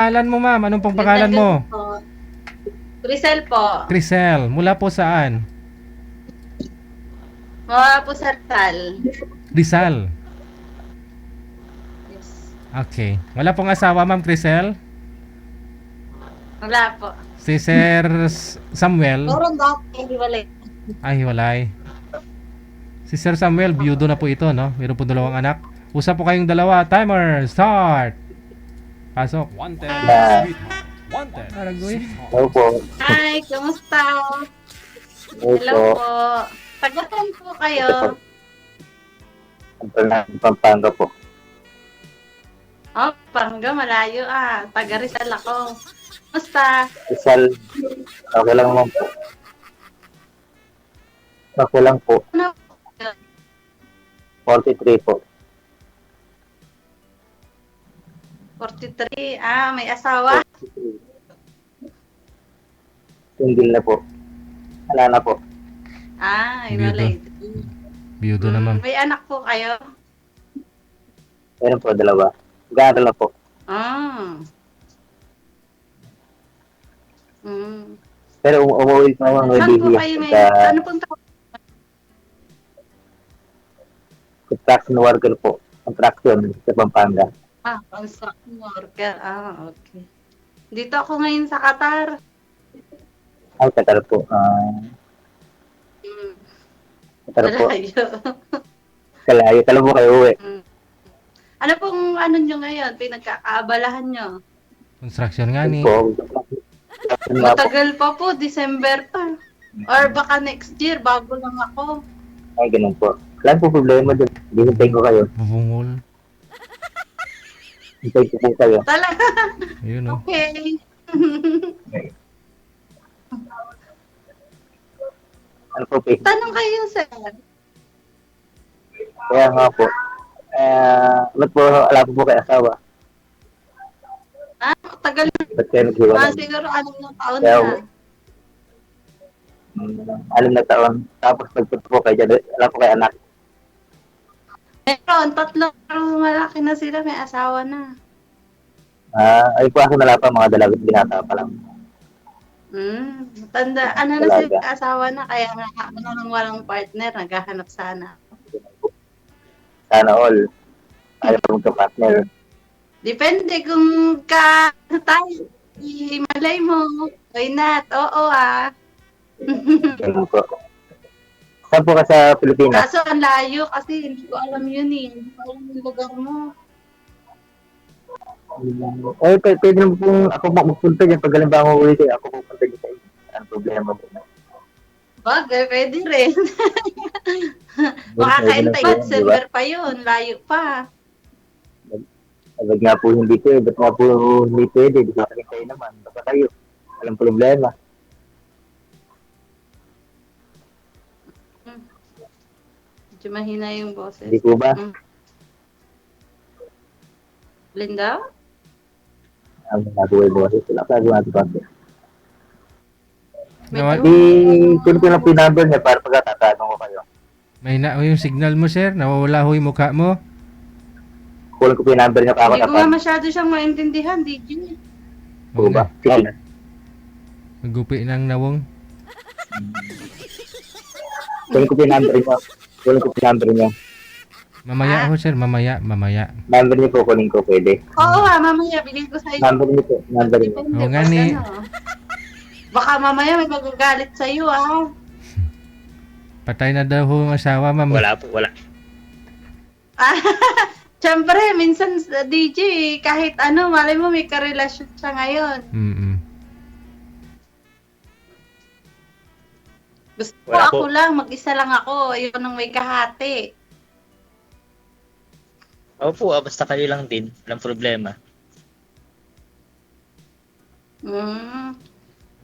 Pangalan mo, ma'am? Anong pong pangalan Magandang mo? gabi po. Crisel po. Crisel. Mula po saan? Mawala po sa Rizal. Rizal. Yes. Okay. Wala pong asawa, ma'am Crisel? Wala po. Si Sir Samuel? Meron dati, hiwalay. Ay, hiwalay. Si Sir Samuel, biyudo na po ito, no? Meron po 2 anak. Usap po kayong dalawa. Timer, start! Pasok. Wanted, Ah. sweetheart. Wanted, Aragoy. sweetheart. Hello po. Hi, kumusta? Hello Hello po. po. Taga-saan po kayo? Ang Pampanga po. Oh, Pangga, malayo ah. Taga Rizal ako. Kumusta? Rizal, okay lang naman po. Okay lang po. Ano? 43 po. 43. Ah, may asawa? Single na po. Wala na po. Ah, hiwalay. Biyudo na, ma'am. May anak po kayo? Meron po, 2. Gano'n na po. Ah. Mm. Pero umuwi pa naman may Saan po bibiyak kayo sa ngayon? Ano pong tawag? construction worker po. Construction sa Pampanga. Ah, construction worker. Ah, okay. Dito ako ngayon sa Qatar. Ay, tagal po. Mm. Tagal po. Malayo. Kalayo. Kala po kayo uwi. Mm. Ano pong ano nyo ngayon? Pinagkakaabalahan nyo? Construction nga ni. Po. Nga po. Matagal pa po, December pa. Or baka next year, bago lang ako. Ay, ganun po. Wala po problema dun. Hintayin ko kayo. Bubungol. Hintayin ko po kayo. Talaga? Ayun, no? Okay. Ano po, Pe? Tanong kayo, sir. Kaya nga po. Ba't po, wala po kayo asawa? Ah, tagal na. Ba't kayo naghiwalay? Siguro anong na taon Kaya, na. 6 na taon. Tapos nagpunta po kayo dyan. Wala po kayo anak. Meron, 3 pero malaki na sila, may asawa na. Ay po ako nala pa, mga dalagot binata pa lang. Tanda, ano na Talaga. sila, asawa na, kaya nga, ano nang walang partner, naghahanap sana. Sana all. Ayaw po magka-partner. Depende kung ka tayo, malay mo, why not? Oo ah. Ganun po. Saan po ka sa Pilipinas? Kaso ang layo kasi hindi ko alam yun eh. Hindi ko alam yung lugar mo. Pwede naman pong ako magpunta dyan. Pag galing ba ako ulit ako pupunta dyan sa inyo. Ang problema po. Bagay, pwede rin. Makakaintay, December pa yun, layo pa. Ba't nga po hindi pwede? Ba't nga po hindi pwede? Di ba kayo naman? Baka kayo. Walang problema. Medyo mahina yung boses. Hindi po ba? Linda? Ang nagawa yung boses. Wala ka nagawa natin pa. Nawa- Di, kunin ko lang po yung number niya para pagkatatanong ko kayo. May na yung signal mo, sir. Nawawala ho yung mukha mo. Kunin ko po yung number niya para Hindi ko nga pagkatatanong masyado siyang maintindihan, DJ. ko ba? Sige. Magupi ng nawong. Kunin ko po yung number niya. Kunin ko po yung number niya. Mamaya ho, sir. Mamaya. Number niyo po kunin ko pwede. Oo ha, mamaya, bilhin ko sa iyo. Number niyo po. Number niyo. Depende Oo nga pag ni. ano. Baka mamaya may magagalit sa iyo ah. Patay na daw ho ang asawa, ma'am. Wala po, wala. Siyempre, minsan sa DJ, kahit ano, malay mo may karelasyon siya ngayon. Mm-mm. Gusto ko Wala ako po. lang, mag-isa lang ako. Ayun nang may kahati. Opo, basta kayo lang din. Walang problema.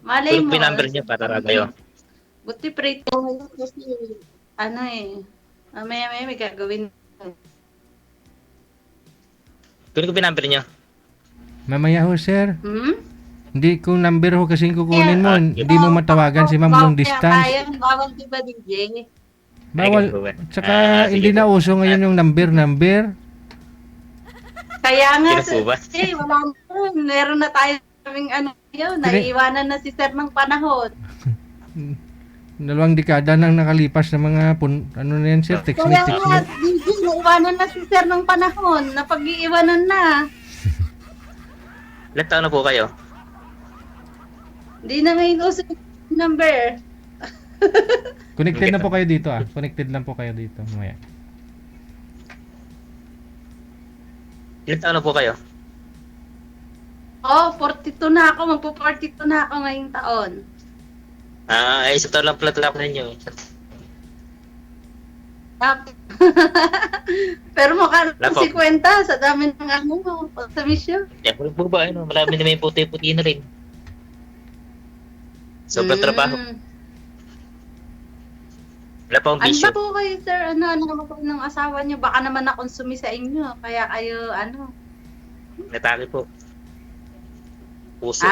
Malay Tulog mo. po yung number niya para kayo. Buti prito ngayon kasi, ano eh, mamaya may gagawin. Tulog po yung number niya. Mamaya ho, sir. Hmm? Hindi kung number ho kasi kukunin mo. Yeah. Hindi mo matawagan si ma'am long distance. Bawal diba DJ? Bawal. Ay, ganun po ba? Tsaka Ah, sige hindi na po. uso ngayon yung number. Kaya nga, Sino po ba? wala na. Meron na tayo kaming yun, naiiwanan na si sir ng panahon. Dalawang dekada nang nakalipas ng mga ano na yan sir, Kaya technique. nga, DJ, naiiwanan na si sir ng panahon. Napag-iiwanan na. Ilan taon na po kayo? Hindi na ngayon uso yung number. Connected na po kayo dito Connected lang po kayo dito. Mamaya. Ilan taon na po kayo? Oh, 42 na ako. Magpo-42 na ako ngayong taon. Isang taon lang pala tulak ninyo. Pero mukha na Lapop. 50 sa dami ng sa mission. Kaya po ba, marami na may puti-puti na rin. Sobrang trabaho. Wala pa akong Ano bisyo. ba po kayo, sir? Ano naman po ng asawa niyo? Baka naman nakonsumi sa inyo. Kaya kayo, Natake po. Puso.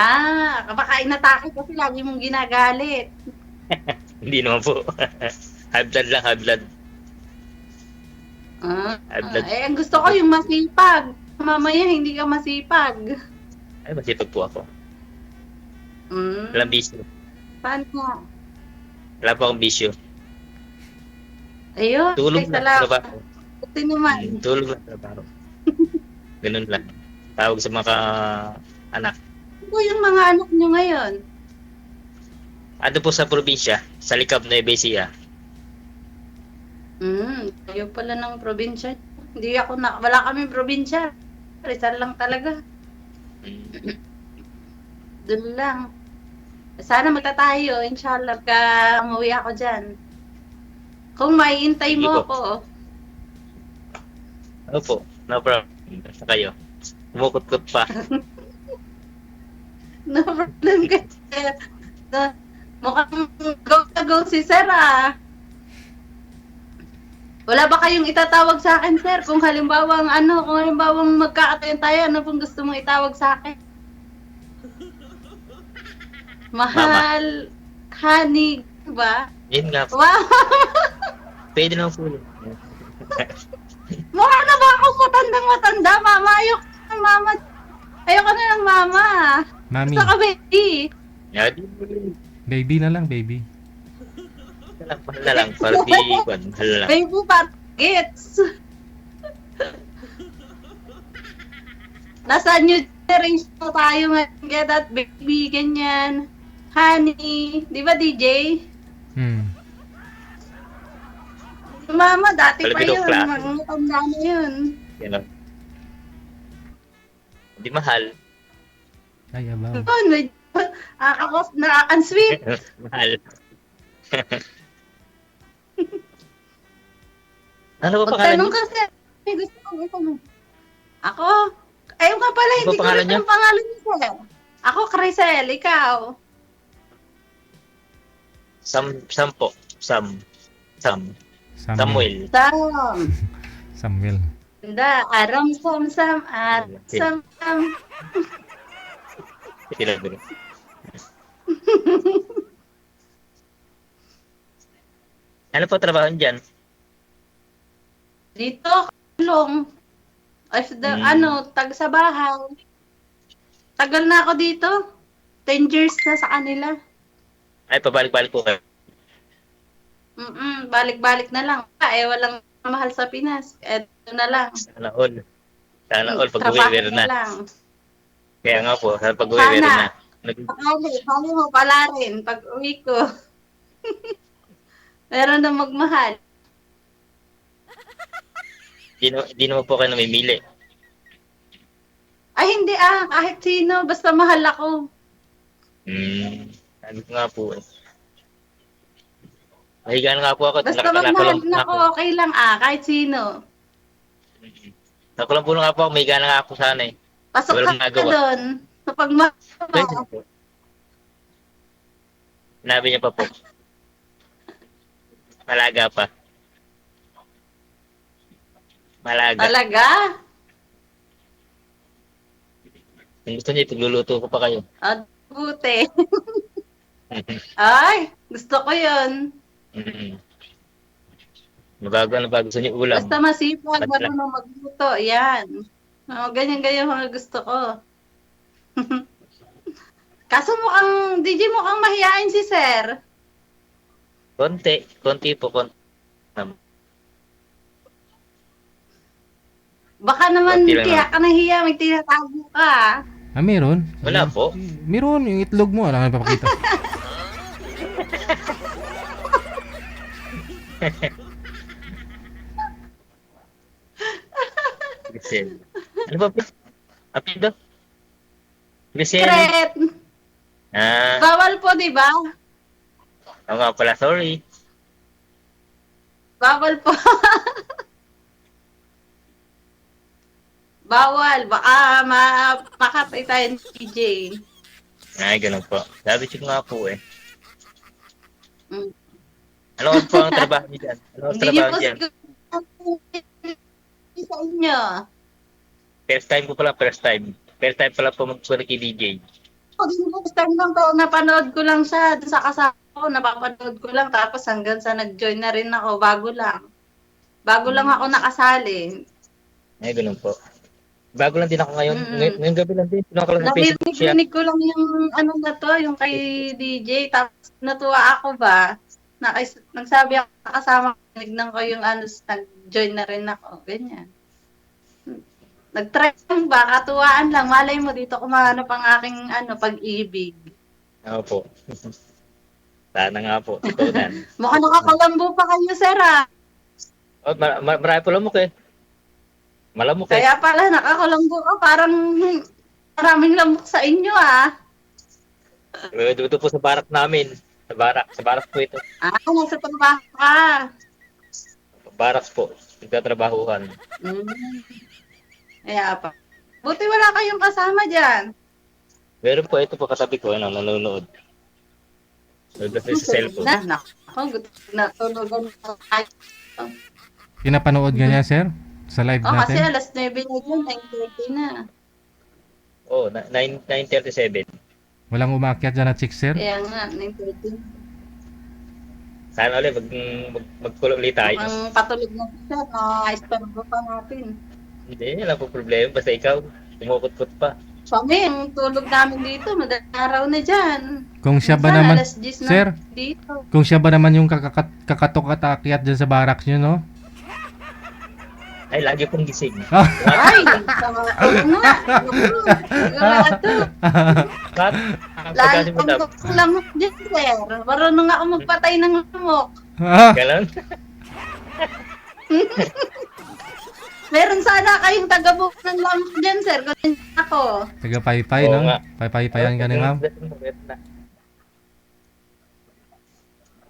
baka inatake kasi lagi mong ginagalit. Hindi naman po. High blood lang, high blood. Ang gusto ko yung masipag. Mamaya hindi ka masipag. Ay, masipag po ako. Mm. Walang bisyo. Paano? Wala pa akong bisyo. Ayun. Tulog ay, lang, salamat. trabaho. Buti naman. Tulog lang, trabaho. Ganun lang. Tawag sa mga anak. Ano po yung mga anak nyo ngayon? Ano po sa probinsya? Sa Likab na Ebesia. Kayo pala ng probinsya. Hindi ako wala kaming probinsya. Rizal lang talaga. Doon lang. Sana magtatayo, inshallah, ka umuwi ako dyan. Kung maiintay Sige mo po. ako. Opo, no problem. Basta kayo. Kumukot-kot pa. No problem ka. Mukhang go na go si sir Wala ba kayong itatawag sa akin, sir? Kung halimbawang magkakatayan tayo, ano pong gusto mong itawag sa akin? Mahal, honey, ba? Yun nga po. Wow! Pwede naman po. Mukha na ba akong matandang-matanda, mama? Ayoko na ng mama. Ayoko na ng mama. Mami, Gusto ka, baby. baby na lang, baby. Mahal na lang. Para di, mahal na lang. Baby, gets. Nasa new generation na tayo ngayon. Get that, baby, ganyan. Honey. Di ba, DJ? Mama, dati pa Palabidok yun. klase. Matanda na yun. Yan o. Hindi mahal. Ay, abaw. Yun, ang sweet. Mahal. Ano ba pangalan Magtanong niyo? kasi. May gusto kong itanong. Ako? Ayun nga pala, Ano hindi ba ko pangalan rin niyo? ang pangalan niyo, sir. Ako, Crisel. Ikaw? Sam po. Sam. Samuel. Samuel. Ganda. Aram, sam. Sam. Sila doon. Ano po trabaho niyan? Dito, kulong. Tag sa bahay. Tagal na ako dito. 10 years na sa kanila. Ay, pabalik-balik po kayo. Balik-balik na lang. Walang mahal sa Pinas. Eto na lang. Sana all. Sana all. Pag-uwi, Trabaho meron na. lang. Kaya nga po, sa pag-uwi, Sana. meron na. Sakali mo pala rin pag uwi ko. Meron na magmahal. Di naman po kayo namimili. Ay, hindi kahit sino. Basta mahal ako. Sabi ko nga po eh. Mahiga na nga po ako. Basta Nakakulong magmahal na ako, okay lang kahit sino. Nakulang po na nga po ako. Mahiga na nga ako sana eh. Pasok Walang ka nagawa. doon. Kapag mahal Pwede mo. na po. Sinabi niya pa po. Malaga pa. Malaga. Talaga? Kung gusto niya, pagluluto ko pa kayo. Buti. Ay, gusto ko yun. Nabago na bago gusto niyo ulam. Basta masipag, Madala. marunong magluto. Yan. Ganyan-ganyan mga gusto ko. Kaso mukhang, DJ mukhang mahihain si sir. Konti po, konti. Baka naman Konti lang kaya ka nahiya, may tinatago ka. Meron. Wala po. Meron, yung itlog mo, wala kang papakita. Grisel. Ano ba? Apelyido? Grisel. Secret. Ah, Bawal po, di ba? oo nga pala, sorry. Bawal po. Bawal. Baka makatay tayo ni DJ. Ay, ganun po. Sabi ko nga po eh. Mm. Ano po ang trabaho niyo dyan? Ano ang Hindi niyo trabaho po niyo dyan? siguro sa inyo. First time ko pala, first time. First time pala po magsulat kay DJ. First time lang to, napanood ko lang siya dun sa kasama ko, napapanood ko lang, tapos hanggang sa nag-join na rin ako, bago lang. Bago lang ako nakasali. Ay, ganun po. Bago lang din ako ngayon. Mm-mm. Ngayong gabi lang din. Pinuha ko lang sa Facebook siya. Narinig ko lang yung ano na to, yung kay DJ, tapos natuwa ako ba, nagsabi ako kasama, nagnan ko yung ano, nag-join na rin ako, ganyan. Nag-try lang ba, katuwaan lang, malay mo dito kumano pang aking ano, pag-ibig. Oo po. Sana nga po. Ito na. Mukhang nakakalambo pa kayo, sir, ah. Oh, marami po lamok eh. Malamok eh. Kaya pala, nakakalambo ka, parang maraming lamok sa inyo, ah. Dito po sa barak namin. Sa barak po ito. Nasa trabaho ka. Baraks po. Nagtatrabahuhan. Kaya pa. Buti wala kayong kasama dyan. Meron po ito po katabi ko. Ano, nanonood. Nanonood sa cellphone. Nako, natulogan na tayo. Pinapanood nga niya, sir? Sa live Kasi natin? alas 9 na dyan, 9:30 na. Oh, 9:37. Walang umakyat dyan na chick, sir? Kaya nga, 9:30. Sana ulit magkulong ulit tayo. Ang patulog na siya, na-istorbo pa natin. Hindi, wala po problema. Basta ikaw, umukot-kot pa. Kami, ang tulog namin dito, madaling araw na dyan. Kung siya ba Minsan, naman, alas 10 na sir, dito. kung siya ba naman yung kakatok at aakyat dyan sa barracks nyo, no? Ay, lagi pong gising. Ay, sama ko nga. Sigurado. Kat, Lalo mo daw. pang lamok dyan, sir. Marunong ako magpatay ng lamok. Ganon? Meron sana kayong taga-book ng lamok dyan, sir. Ganun ako. Taga paypay, Oo no? nga. Paypayan ka ni ma'am.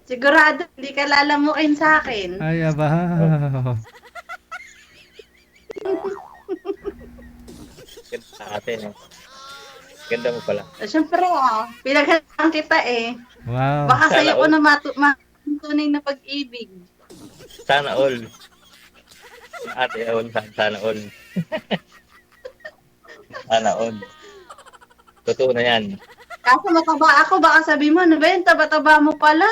Sigurado, hindi ka lalamukin sa akin. Ay, aba. Ganda sa atin, eh. Ganda mo pala. Siyempre, pinaghalang kita eh. Wow. Baka Sana sa'yo ko all. na matunay na pag-ibig. Sana all. Ate, all. Sana all. Sana all. Totoo na yan. Kaso mataba ako, baka sabi mo, ano ba yun, taba-taba mo pala.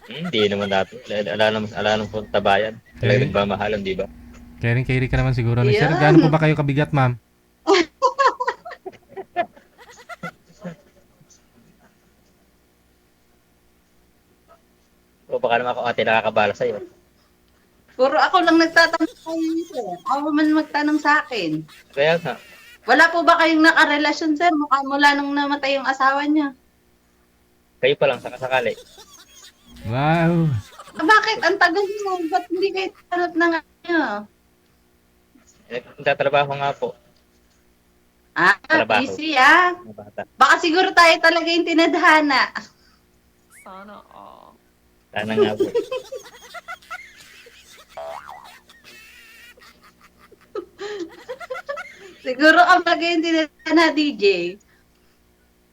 Hindi naman dati. Ala naman po tabayan. Talagang nagmamahalan, di ba? Caring-carry ka naman siguro ni sir. Yan. Gaano po ba kayo kabigat, ma'am? O baka naman ako ate nakakabala sa'yo. Puro ako lang nagtatanong sa'yo, sir. Ako man magtanong sa akin. Kaya nga. Wala po ba kayong nakarelasyon, sir? Mula nung namatay yung asawa niya. Kayo pa lang, sakasakali. Wow. Bakit? Ang tagal niyo. Ba't hindi kayo tanot ng ano? Nagtatrabaho nga po. Trabaho. Busy ah. Mga bata. Baka siguro tayo talaga yung tinadhana. Sana nga po. Siguro kapag yung tinadhana, DJ.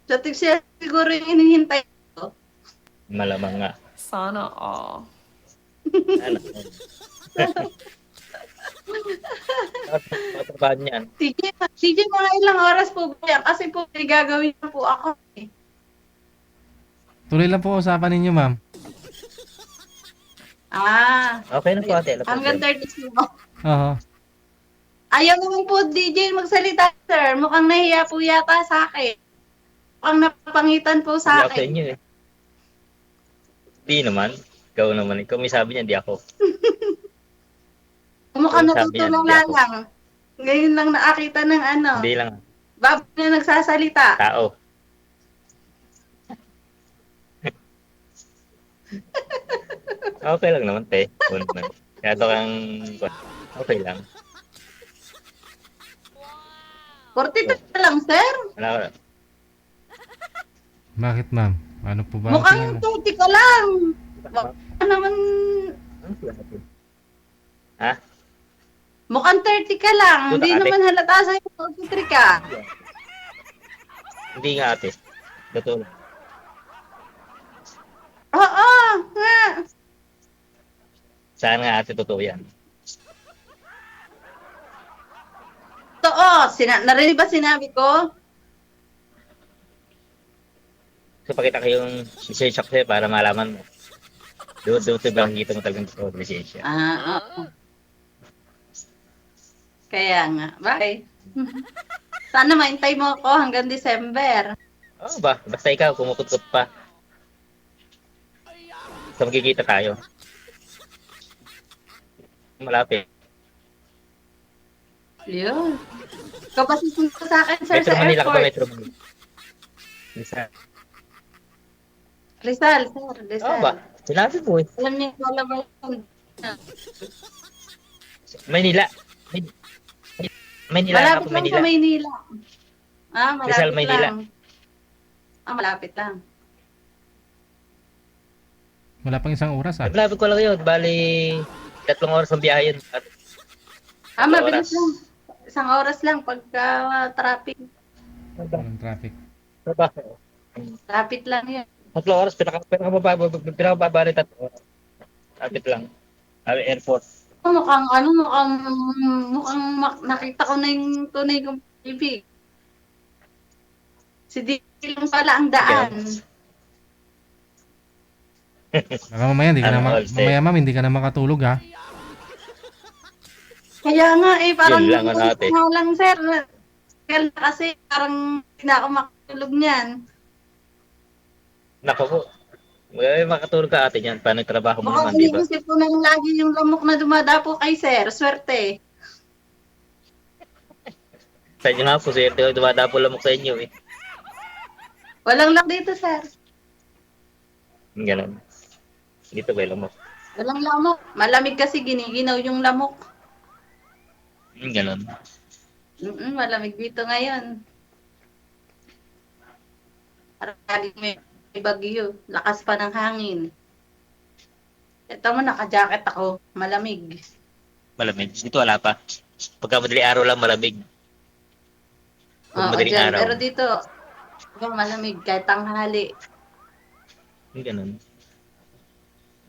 So, siya siguro yung inihintay ko. Malamang nga. Sana all. Ano? Trabaho niyan. DJ, mga ilang oras po ba yan? Kasi po, may gagawin na po ako eh. Tuloy lang po usapan ninyo, ma'am. Ah, Okay na po ate. Wala hanggang problema. 30 po. Oo. Ayaw naman po DJ magsalita, sir. Mukhang nahiya po yata sa akin. Mukhang napapangitan po Hindi sa ako sa akin. inyo eh. Hindi naman. Ikaw naman. Ikaw may sabi niya, hindi ako. Mukhang Yung sabi niya, natutulala hindi ako. lang. Ngayon lang nakakita ng ano. Hindi lang. Baboy na nagsasalita. Tao. Okay lang naman, te. Oo naman. Kaya to kang... Okay lang. 42 na lang, sir. Wala ka. Bakit, ma'am? Ano po ba? ang Mukhang tingin mo? 20 ka lang. Baka naman, Ano sila natin? Ha? mukhang 30 ka lang. Ito, Hindi ate. naman halata sa'yo 43 ka. Hindi nga, ate. Totoo lang. Oo, nga. Saan nga, ate, totoo yan? Totoo. Narinig ba sinabi ko? So, pakita ko yung lisensya ko sa'yo para malaman mo. Doon ba nakikita mo talagang totoo ang lisensya? Oo. Kaya nga. Bye. Sana maintay mo ako hanggang December. Oo ba? Basta ikaw, kumukutkot pa. So, magkikita tayo. Malapit. Yun. Ikaw ba susunod sa akin, sir, Metro sa Manila ka ba? airport? Metro Manila. Isa. Rizal, sir. Oo Rizal. ba? Sinabi mo eh. Alam niyo, lalabas. Maynila. Maynila nga Malapit po, lang Maynila. sa Maynila. Ah, malapit Rizal, Maynila. lang. Ah, malapit lang. Wala pang isang oras ah. Malapit ko lang yun. Bali, 3 oras ang biyahe yun. At Ah, oras. mabilis lang. Isang oras lang pagka traffic. Walang traffic. trabaho. Lapit lang yan. 3 oras, pinakababa rin 3 oras. Lapit lang. Airport. Mukhang nakita ko na yung tunay kong pag-ibig. Si Didi lang pala ang daan. Baka mamaya, hindi ka na Ano, all set. mamaya, ma'am, hindi ka na makatulog ha. Kaya nga parang Yun lang ang ate. nga lang sir. Kaya kasi parang hindi na ako makatulog niyan. Nako po. Makatulog ka ate yan. Paano yung trabaho mo Mukhang naman, di ba? iniisip ko na yung lagi yung lamok na dumadapo kay sir. Swerte. Sa inyo nga po, swerte ko dumadapo lamok sa inyo eh. Walang lamok dito sir. Ganun. Dito ba yung lamok? Walang lamok. Malamig kasi giniginaw yung lamok. Ganun. Malamig dito ngayon. Parang lagi may bagyo. Lakas pa ng hangin. Ito mo, naka-jacket ako. Malamig. Malamig. Dito wala pa. Pagka madaling araw lang malamig. Pag Oo, madaling dyan. araw. Pero dito, malamig kahit tanghali. Ganun.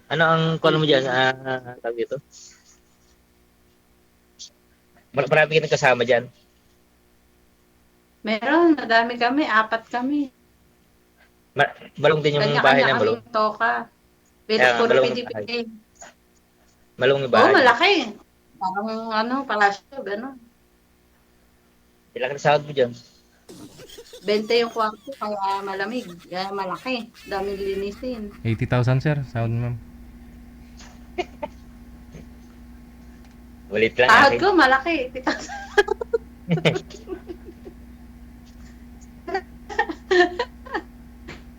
Ano ang call mo dyan? Tawag dito? Marami ka nagkasama dyan. Meron, madami kami. 4 kami. Balong din yung bahay na Kanya-kanya balong. kaming toka. Kaya nga, Puro malawang pidi-pidi. Malong yung Oo, bahay. malaki. Parang palasyo, gano'n. Ilang na sahod mo dyan? 20 yung kwarto, kaya malamig. Kaya malaki. Dami linisin. 80,000 sir, sound ma'am. Walit lang Sahod akin. ko, malaki.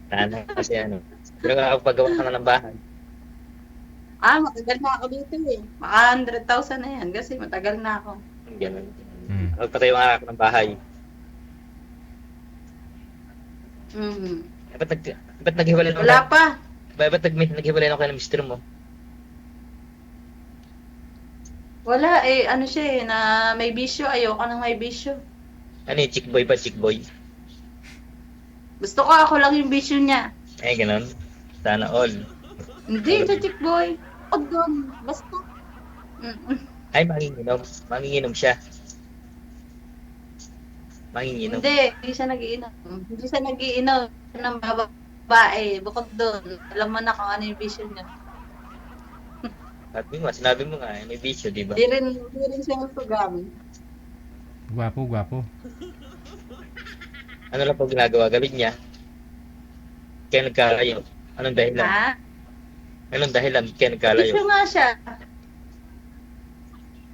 Sana kasi ano. Pero kakapagawa ka na ng bahay. Matagal na ako dito eh. Maka 100,000 na yan kasi matagal na ako. Ganun. Hmm. Magpatayo nga ako ng bahay. Mhm. Ba't naghiwalay na Wala pa. Ba't naghiwalay na kayo ng mister mo? Wala ano siya na may bisyo. Ayoko nang may bisyo. Ano yung chick boy ba? Chick boy? Gusto ko ako lang yung bisyo niya. Ganun. Sana all. Hindi, siya chick boy. O doon. Basta. Mm-mm. Ay, manginginom. Manginginom siya. Manginginom. Hindi siya nag-iinom. Hindi siya nag-iinom ng babae. Bukod doon. Alam mo na kung ano yung bisyo niya. Sinabi mo nga, may bisyo, di ba? Di rin siya nagsugan. Gwapo, gwapo. Ano lang po ginagawa? Gawin niya. Kaya nagkalayo. Anong dahilan? Ha? Anong dahilan? Kaya nagkalayo. Bisyo nga siya.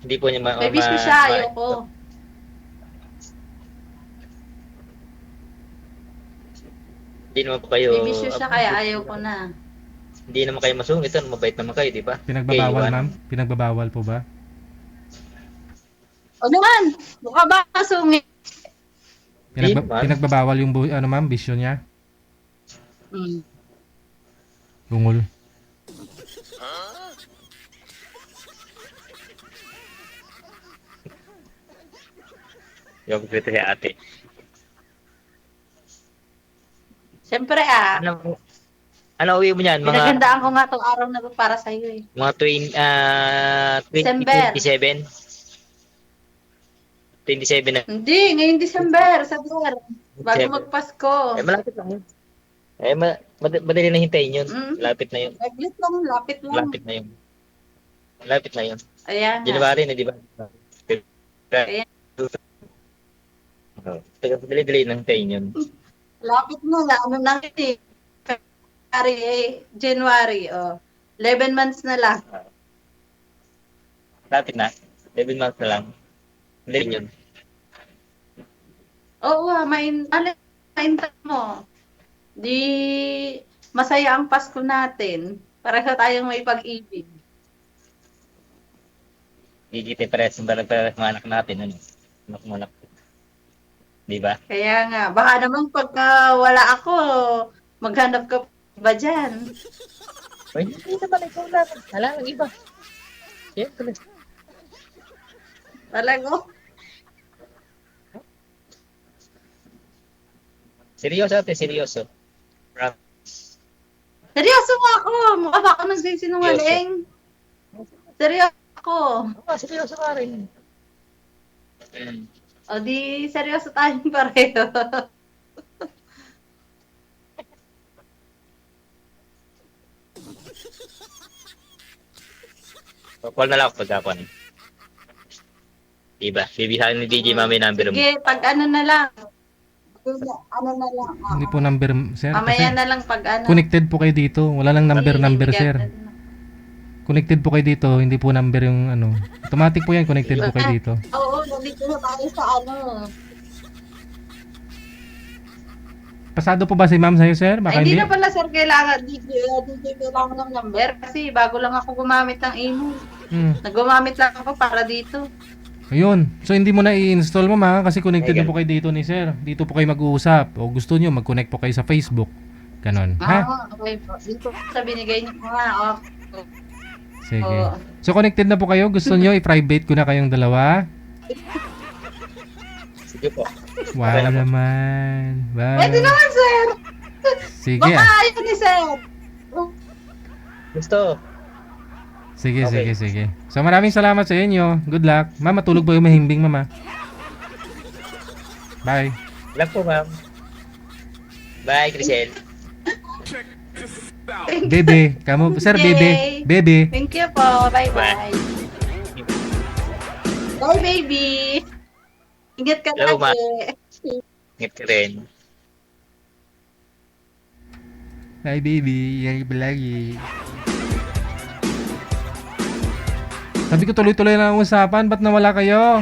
Hindi po niya May bisyo siya, ayoko. Hindi naman po kayo... May bisyo siya, kaya ayoko na. Hindi naman kayo masungit. Mabait naman kayo, di ba? Pinagbabawal, Okay, ma'am? Pinagbabawal po ba? O naman, mukha ba kasungit? Hindi naman. Pinagbabawal yung ano ma'am, bisyo niya? Hmm. Bungol. Yung grito si ate. Siyempre Ano uwi mo niyan? Mga pinagandaan ko nga tong araw na to para sa'yo eh. mga 27? 27 na. Hindi, ngayong December, Saber. Bago December. magpasko. Malapit lang yun. Madali na hintayin yun. Mm. Lapit na yun. Saglit lang, lapit lang. Lapit na yun. Lapit na yun. Ayan nga. January na, di ba? Ayan. Dali-dali na hintayin yun. Lapit na nga. Ano na eh. January, oh. 11 months na lang. Lapit na. 11 months na lang. Hindi yun. Oo, maintan mo. Di masaya ang Pasko natin. Para sa tayong may pag-ibig. Gigitin parehas ng mga anak natin. Ano? Anak. Di ba? Kaya nga, baka naman pagka wala ako, maghanap ka ba dyan? Ay, hindi naman ikaw lang. Wala lang iba. Siyempre. Talaga? Seryoso ate, seryoso. Seryoso nga ako. Mukha ba ako nagsisinungaling? Seryoso ako. Seryoso ka rin. O di, seryoso tayong pareho. Call na lang ako pagkakon. Diba? Bibisahin ni DJ mami number mo. Sige, pag ano na lang. Ano na lang. Hindi po number, sir. Mamaya Kasi na lang pag ano. connected po kayo dito. Wala lang number, sir. Connected po kayo dito. Hindi po number yung ano. Automatic po yan. Connected po kayo dito. Oo, nandito na tayo sa ano. Pasado po ba si ma'am sa'yo, sir? Baka Ay, hindi hindi. na pala sir kailangan, di kailangan ng number kasi bago lang ako gumamit ng email. Nagumamit lang ako para dito. Ayun. So, hindi mo na i-install mo, ma. Kasi connected na po kayo dito ni sir. Dito po kayo mag-uusap. O gusto nyo, mag-connect po kayo sa Facebook. Ganon. Ha? Okay po. Dito sa binigay niyo nga. Sige. Oo. So, connected na po kayo. Gusto nyo, i-private ko na kayong dalawa. Sige po. Wow naman. Wow. Pwede naman sir. Sige. Baka ayaw ni sir. Gusto. Sige, Okay. sige. So, maraming salamat sa inyo. Good luck. Ma'am, matulog po yung mahimbing, mama. Bye. Lang po ma'am. Bye, Crisel. Bebe. Kamu, sir, Yay. bebe. Bebe. Thank you po. Bye-bye. Bye, baby. Ingat ka Hello, ma. lagi. Ingat ka rin. Bye, baby. Ingat ka lagi. Sabi ko tuloy-tuloy na ang usapan. Ba't nawala kayo?